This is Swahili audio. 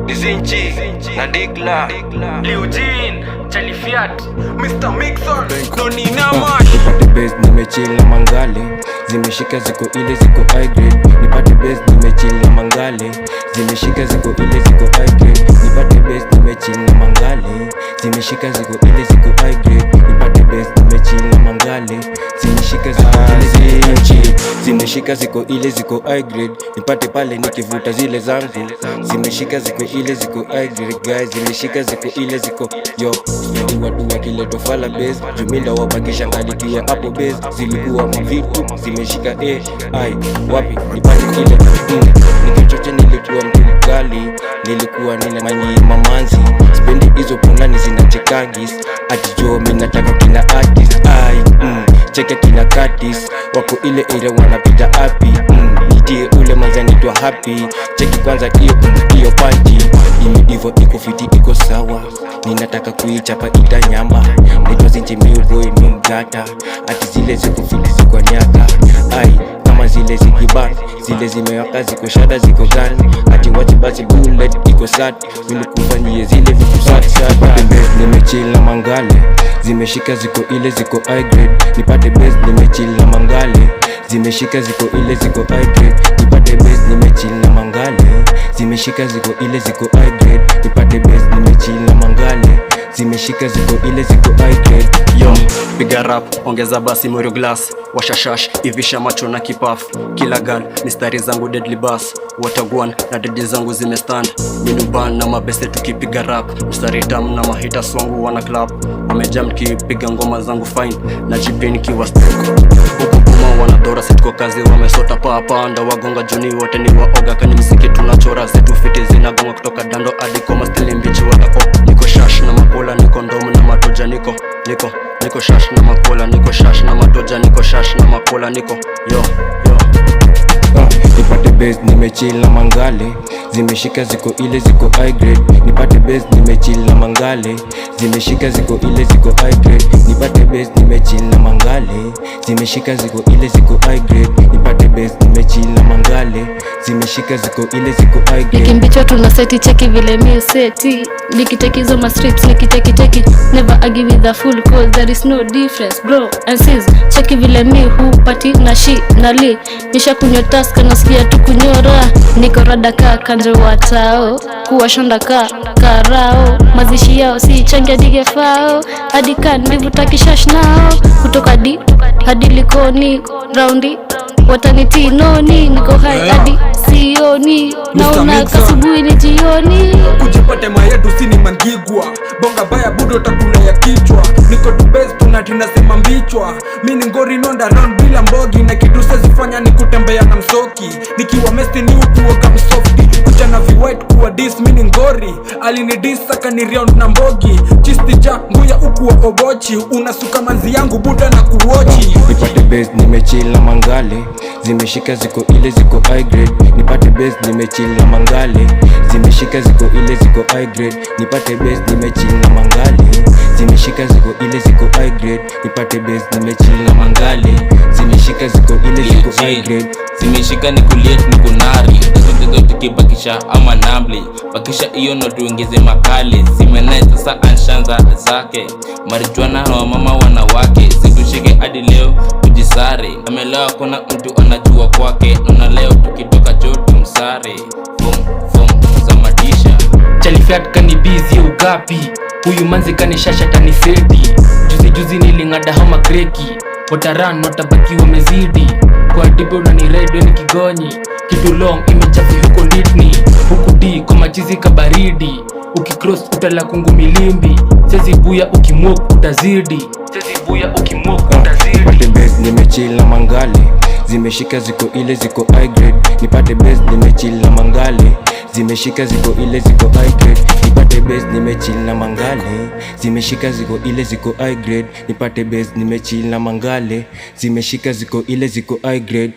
Dizinchi na Dikla Eugene, Charlie Fiat, Mr. Mixon, Noni Namash. Nipate base nimechill na mangale, zimeshika ziko ile ziko high grade. Nipate base nimechill na mangale, zimeshika ziko ile ziko high grade. Nipate base nimechill na mangale, zimeshika ziko ile ziko high grade. Nipate base nimechill na mangale, zimeshika ziko ile ziko zimeshika ziko ile ziko high grade. Nipate pale nikivuta zile zangu, zimeshika ziko ile ziko high grade guys, zimeshika ziko ile ziko yo. Watu wakileto fala base, jumila wabakisha ngalikia hapo base. Zilikuwa mavitu, zimeshika ai wapi nipate ile nikichoche. Nilikuwa mtu mkali, nilikuwa nina manyi mamanzi. Spendi hizo punani zinachekagis, ati jo minataka kina artist ai cheke kina katis, wako ile area wanapita happy nitie ule manzanitwa happy. Cheki kwanza iyo panchi imedivo iko fiti iko sawa, ninataka kuichapa ita nyama. Naitwa Zinchi boy mingata, ati zile ziko fiti ziko nyaka ai kama zile zikiban, zile zimewaka ziko shada ziko gani. Ati wachi basi bullet iko sad, nilikufanyie zile vitu sad sad. Nipate base nimechill na mangale, zimeshika ziko ile ziko high grade. Nipate base nimechill na mangale, zimeshika ziko ile ziko high grade. Nipate base nimechill na mangale, zimeshika ziko ile ziko high grade. Nipate base nimechill na mangale, zimeshika ziko ile ziko high grade. Yo, piga rap, ongeza basi moyo glass, washashash, ivisha macho na kipaf. Kila gun, mistari zangu deadly bass, watagwan na deadly zangu zimestand. Minuban na mabeste tukipiga rap, mistari tam na mahita swangu wana club. Wamejam kipiga ngoma zangu fine, na jipini kiwa stuck. Huku kuma wanadora sitko kazi, wamesota papa anda wagonga juni wote ni waoga. Kani msiki tunachora, zetu fiti zinagonga kutoka dando hadi koma stili mbichi wata niko shash na makola, niko ndomu na matoja, niko shash na makola, niko shash na matoja, niko shash na makola, niko yo. Nipate base nimechill na mangale, zimeshika ziko ile ziko high grade. Nipate base nimechill na mangale, zimeshika ziko ile ziko high grade. Nipate base nimechill na mangale, zimeshika ziko ile ziko high grade. Nipate base nimechill na mangale, zimeshika ziko ile ziko high grade. Nikimbicho tuna seti cheki vile mi seti, nikitekizo ma strips nikiteki never argue with the fool cause there is no difference bro and sis. Cheki vile mi hupati na shi na li, nisha kunywa taska nasikia tu kunyora. Niko rada ka kanjo watao, kuwashonda ka karao. Mazishi yao si changia dige fao, hadi kan mivuta kishash nao. Kutoka di hadi likoni raundi wataniti noni, niko hai hadi sioni, naona kasubui ni jioni. Kujipate mayetu sini mangigwa, bonga baya budo takuna ya kichwa. Niko tu best tunatina sema mbichwa, mini ngori nonda round bila mbogi. Na kitu sezifanya ni kutembea na msoki, nikiwa mesti ni ukuoga msofti. Kuchana white kuwa dis mini ngori, alini dis saka ni round na mbogi. Chisti ja nguya ukuwa obochi, unasuka manzi yangu buda na kuwochi. Nipate base nimechill na mangale, zimeshika ziko ile ziko high grade. Nipate base nimechill na mangale, zimeshika ziko ile ziko high grade. Nipate base nimechill na mangale, zimeshika ziko ile ziko high grade. Nipate base nimechill na mangale, zimeshika ziko ile ziko high grade. Zimeshika ni kuliet ni kunari, tukizo tukibakisha ama nabli. Bakisha iyo no tuongeze makali, zimenai sasa anshanza zake. Marijuana na wamama wanawake, situshike hadi leo kujisare. Amelewa kuna mtu anajua kwake, nona leo tukitoka jotu msare. Fum za madisha Charlie Fiat kani busy ugapi, huyu manzi kani shasha tani seti. Juzi nilingada hama kreki, wataran watabaki wamezidi. Kwa dipo na ni red ni kigonyi, kitu long imechafi huko litni. Huku di kwa machizi kabaridi, ukicross utala kungu milimbi. Sezi buya ukimok utazidi, Nipate base nimechill na mangale, zimeshika ziko ile ziko high grade. Nipate base nimechill na mangale, zimeshika ziko ile ziko high grade. Nipate base nimechill na mangale, zimeshika ziko ile ziko high grade. Nipate base nimechill na mangale, zimeshika ziko ile ziko high grade.